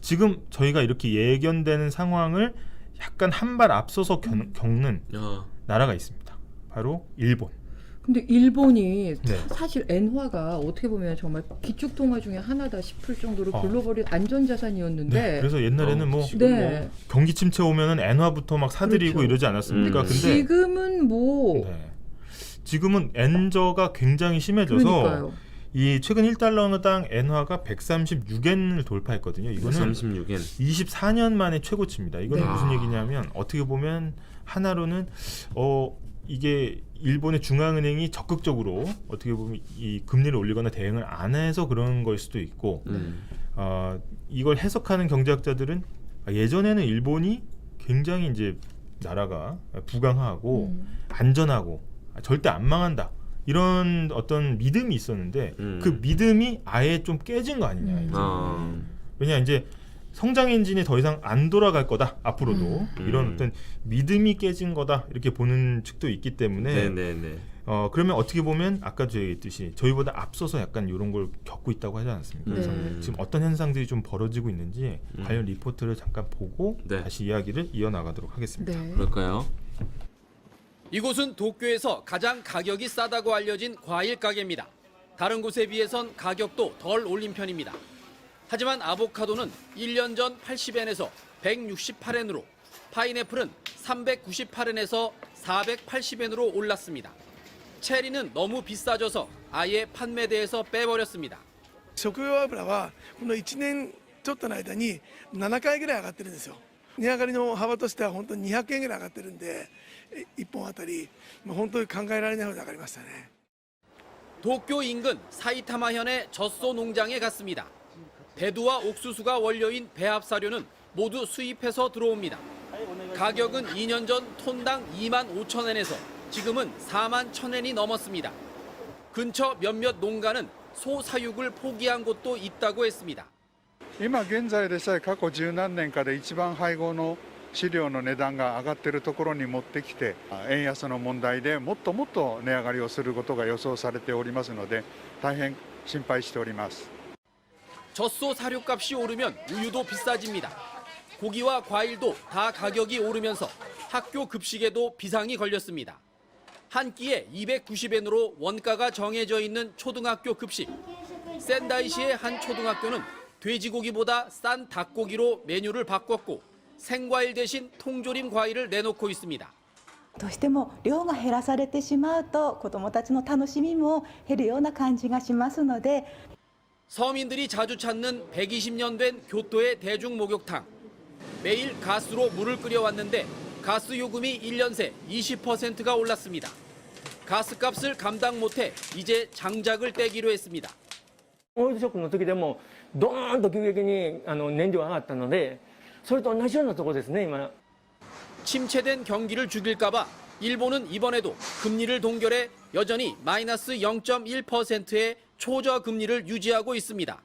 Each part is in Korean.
지금 저희가 이렇게 예견되는 상황을 약간 한 발 앞서서 겪는 나라가 있습니다. 바로 일본. 근데 일본이 네. 사실 엔화가 어떻게 보면 정말 기축통화 중에 하나다 싶을 정도로 글로벌이 안전자산이었는데 네. 그래서 옛날에는 뭐 네. 경기 침체 오면은 엔화부터 막 사들이고 그렇죠. 이러지 않았습니까? 근데 지금은 뭐 네. 지금은 엔저가 굉장히 심해져서 그러니까요. 이 최근 1달러당 엔화가 136엔을 돌파했거든요. 이거는 136엔. 24년 만에 최고치입니다. 이건 네. 무슨 얘기냐면 어떻게 보면 하나로는 이게 일본의 중앙은행이 적극적으로 어떻게 보면 이 금리를 올리거나 대응을 안 해서 그런 걸 수도 있고 이걸 해석하는 경제학자들은 예전에는 일본이 굉장히 이제 나라가 부강하고 안전하고 절대 안 망한다 이런 어떤 믿음이 있었는데 그 믿음이 아예 좀 깨진 거 아니냐. 왜냐 이제 성장 엔진이 더 이상 안 돌아갈 거다 앞으로도 이런 어떤 믿음이 깨진 거다 이렇게 보는 측도 있기 때문에 그러면 어떻게 보면 아까 저희 얘기했듯이 저희보다 앞서서 약간 이런 걸 겪고 있다고 하지 않았습니까? 그래서 지금 어떤 현상들이 좀 벌어지고 있는지 관련 리포트를 잠깐 보고 다시 이야기를 이어나가도록 하겠습니다. 네. 그럴까요? 이곳은 도쿄에서 가장 가격이 싸다고 알려진 과일 가게입니다. 다른 곳에 비해선 가격도 덜 올린 편입니다. 하지만 아보카도는 1년 전 80엔에서 168엔으로, 파인애플은 398엔에서 480엔으로 올랐습니다. 체리는 너무 비싸져서 아예 판매대에서 빼버렸습니다. 食用油はこの1年ちょっとの間に7回ぐらい上がってるんですよ。値上がりの幅としては本当に200円ぐらい上がってるんで、1本あたり本当に考えられないほど上がりましたね。 도쿄 인근 사이타마현의 젖소 농장에 갔습니다. 대두와 옥수수가 원료인 배합사료는 모두 수입해서 들어옵니다. 가격은 2년 전 톤당 2만 5천 엔에서 지금은 4만 1,000엔이 넘었습니다. 근처 몇몇 농가는 소 사육을 포기한 곳도 있다고 했습니다. 今現在でさえ過去十何年かで一番配合の飼料の値段が上がっているところに持ってきて円安の問題でもっともっと値上がりをすることが予想されておりますので大変心配しております。 젖소 사료값이 오르면 우유도 비싸집니다. 고기와 과일도 다 가격이 오르면서 학교 급식에도 비상이 걸렸습니다. 한 끼에 290엔으로 원가가 정해져 있는 초등학교 급식. 센다이시의 한 초등학교는 돼지고기보다 싼 닭고기로 메뉴를 바꿨고 생과일 대신 통조림 과일을 내놓고 있습니다. どうしても量が減らされてしまうと子どもたちの楽しみも減るような感じがしますので 서민들이 자주 찾는 120년 된 교토의 대중 목욕탕. 매일 가스로 물을 끓여왔는데 가스 요금이 1년 새 20%가 올랐습니다. 가스값을 감당 못해 이제 장작을 떼기로 했습니다. オイルショックの時でもドーンと急激に燃料が上がったのでそれと同じようなところですね今。 침체된 경기를 죽일까 봐 일본은 이번에도 금리를 동결해 여전히 마이너스 0.1%의 초저금리를 유지하고 있습니다.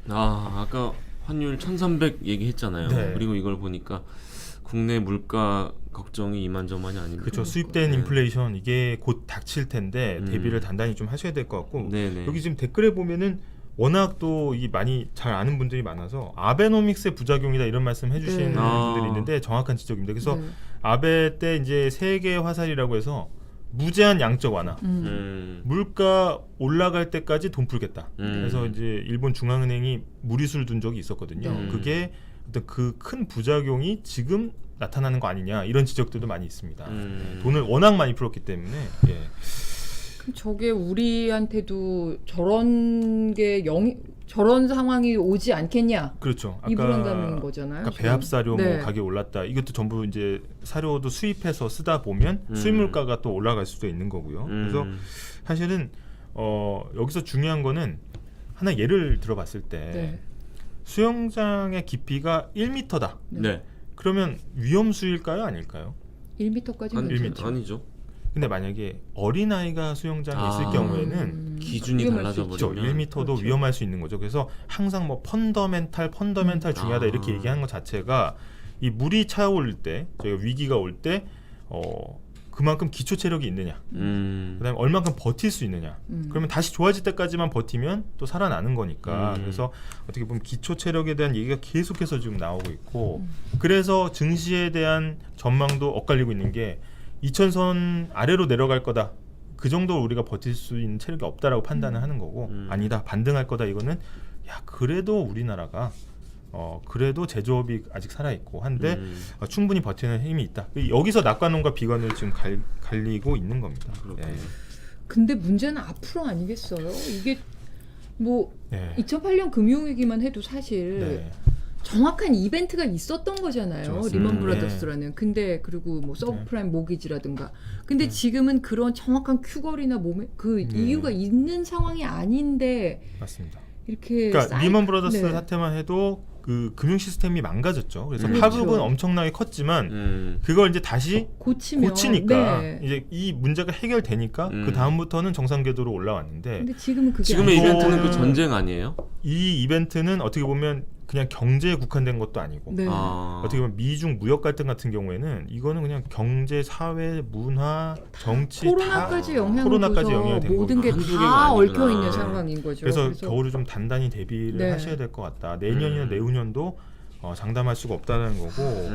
아까 환율 1300 얘기했잖아요. 네. 그리고 이걸 보니까 국내 물가 걱정이 이만저만이 아닙니다. 그렇죠. 수입된 인플레이션 이게 곧 닥칠 텐데 대비를 단단히 좀 하셔야 될 것 같고 여기 지금 댓글에 보면은 워낙 또 이 많이 잘 아는 분들이 많아서 아베노믹스의 부작용이다 이런 말씀 해주시는 분들이 있는데 정확한 지적입니다. 그래서 아베 때 이제 세계 화살이라고 해서 무제한 양적 완화, 물가 올라갈 때까지 돈 풀겠다. 그래서 이제 일본 중앙은행이 무리수를 둔 적이 있었거든요. 그게 어떤 그 큰 부작용이 지금 나타나는 거 아니냐 이런 지적들도 많이 있습니다. 돈을 워낙 많이 풀었기 때문에. 예. 저게 우리한테도 저런 상황이 오지 않겠냐? 그렇죠. 이 불안감인 거잖아요. 아까 배합사료 네. 뭐 가격이 올랐다. 이것도 전부 이제 사료도 수입해서 쓰다 보면 수입 물가가 또 올라갈 수도 있는 거고요. 그래서 사실은 여기서 중요한 거는 하나 예를 들어봤을 때 수영장의 깊이가 1m다. 네. 그러면 위험수일까요, 아닐까요? 1m까지는 1m. 아니죠. 근데 만약에 어린아이가 수영장에 있을 경우에는 기준이 달라져 그렇죠. 버리면 1m도 그렇죠. 위험할 수 있는 거죠. 그래서 항상 뭐 펀더멘탈 중요하다 이렇게 얘기하는 것 자체가 이 물이 차오를 때 저희가 위기가 올 때 그만큼 기초 체력이 있느냐. 그다음에 얼만큼 버틸 수 있느냐. 그러면 다시 좋아질 때까지만 버티면 또 살아나는 거니까. 그래서 어떻게 보면 기초 체력에 대한 얘기가 계속해서 지금 나오고 있고 그래서 증시에 대한 전망도 엇갈리고 있는 게 2000선 아래로 내려갈 거다. 그 정도 우리가 버틸 수 있는 체력이 없다라고 판단을 하는 거고 아니다 반등할 거다 이거는 야 그래도 우리나라가 그래도 제조업이 아직 살아있고 한데 충분히 버티는 힘이 있다. 여기서 낙관론과 비관을 지금 갈리고 있는 겁니다. 네. 근데 문제는 앞으로 아니겠어요? 이게 뭐 네. 2008년 금융위기만 해도 사실 네. 정확한 이벤트가 있었던 거잖아요. 맞습니다. 리먼 브라더스라는. 근데 그리고 뭐 서브프라임 모기지라든가. 근데 네. 지금은 그런 정확한 큐거리나 그 이유가 있는 상황이 아닌데 맞습니다. 이렇게 그러니까 리먼 브라더스 네. 사태만 해도 그 금융 시스템이 망가졌죠. 그래서 그렇죠. 파급은 엄청나게 컸지만 그걸 이제 다시 고치니까 네. 이제 이 문제가 해결되니까 그 다음부터는 정상 궤도로 올라왔는데 근데 지금은 그게 지금의 아니죠. 이벤트는 그 이거는- 전쟁 아니에요? 이 이벤트는 어떻게 보면 그냥 경제에 국한된 것도 아니고 네. 어떻게 보면 미중 무역 갈등 같은 경우에는 이거는 그냥 경제, 사회, 문화, 정치 코로나까지 다 영향을 코로나까지 줘서 영향이 된 모든 게 한두 개가 다 아니구나. 얽혀 있는 상황인 거죠. 그래서 겨울을 좀 단단히 대비를 네. 하셔야 될 것 같다. 내년이나 내후년도 장담할 수가 없다는 거고